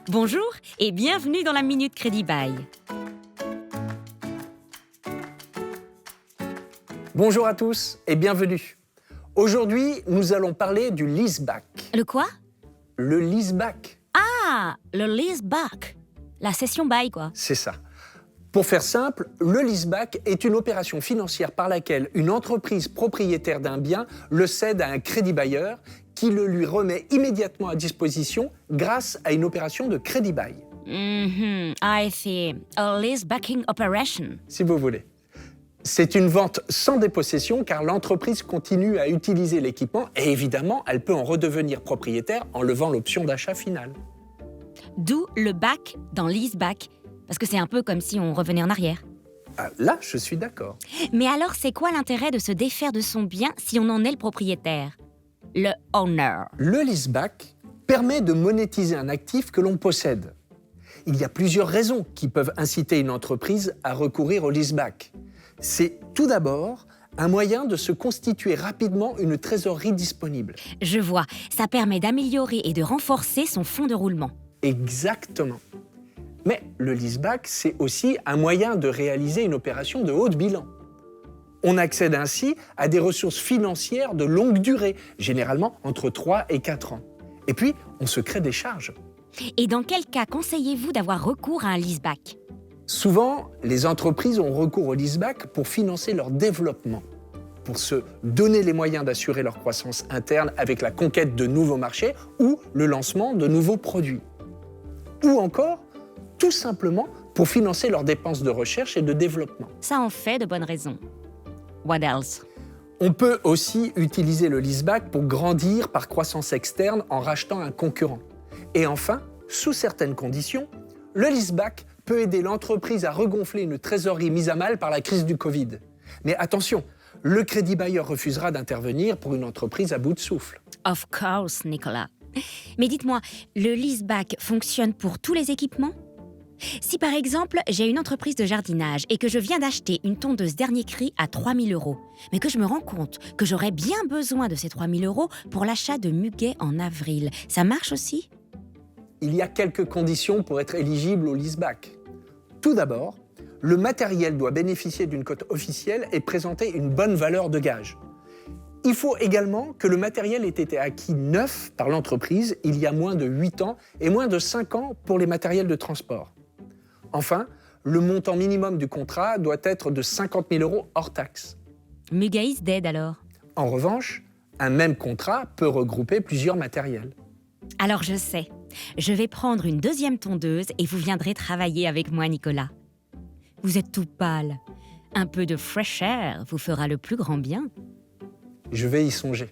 Bonjour et bienvenue dans la Minute Crédit Bail. Bonjour à tous et bienvenue. Aujourd'hui, nous allons parler du leaseback. Le quoi? Le leaseback, Ah, le leaseback. La cession bail, quoi. c'est ça. Pour faire simple, le leaseback est une opération financière par laquelle une entreprise propriétaire d'un bien le cède à un crédit bailleur qui le lui remet immédiatement à disposition grâce à une opération de crédit bail, I see. A leasebacking operation. si vous voulez. C'est une vente sans dépossession car l'entreprise continue à utiliser l'équipement et évidemment, elle peut en redevenir propriétaire en levant l'option d'achat finale. D'où le back dans leaseback. Parce que c'est un peu comme si on revenait en arrière. Ah, là, je suis d'accord. Mais alors, c'est quoi l'intérêt de se défaire de son bien si on en est le propriétaire? Le owner. Le leaseback permet de monétiser un actif que l'on possède. Il y a plusieurs raisons qui peuvent inciter une entreprise à recourir au leaseback. C'est tout d'abord un moyen de se constituer rapidement une trésorerie disponible. Je vois, ça permet d'améliorer et de renforcer son fonds de roulement. Exactement. Mais le leaseback, c'est aussi un moyen de réaliser une opération de haut de bilan. On accède ainsi à des ressources financières de longue durée, généralement entre 3 et 4 ans. Et puis, on se crée des charges. Et dans quel cas conseillez-vous d'avoir recours à un leaseback? Souvent, les entreprises ont recours au leaseback pour financer leur développement, pour se donner les moyens d'assurer leur croissance interne avec la conquête de nouveaux marchés ou le lancement de nouveaux produits. Ou encore, tout simplement pour financer leurs dépenses de recherche et de développement. Ça en fait de bonnes raisons. What else? On peut aussi utiliser le leaseback pour grandir par croissance externe en rachetant un concurrent. Et enfin, sous certaines conditions, le leaseback peut aider l'entreprise à regonfler une trésorerie mise à mal par la crise du Covid. Mais attention, le crédit bailleur refusera d'intervenir pour une entreprise à bout de souffle. Of course, Nicolas. Mais dites-moi, le leaseback fonctionne pour tous les équipements? Si par exemple, j'ai une entreprise de jardinage et que je viens d'acheter une tondeuse dernier cri à 3 000 €, mais que je me rends compte que j'aurais bien besoin de ces 3 000 € pour l'achat de muguets en avril, ça marche aussi? Il y a quelques conditions pour être éligible au leaseback. Tout d'abord, le matériel doit bénéficier d'une cote officielle et présenter une bonne valeur de gage. Il faut également que le matériel ait été acquis neuf par l'entreprise il y a moins de 8 ans et moins de 5 ans pour les matériels de transport. Enfin, le montant minimum du contrat doit être de 50 000 € hors taxe. Muguet is dead alors. En revanche, un même contrat peut regrouper plusieurs matériels. Alors je sais, je vais prendre une deuxième tondeuse et vous viendrez travailler avec moi, Nicolas. Vous êtes tout pâle. Un peu de fresh air vous fera le plus grand bien. Je vais y songer.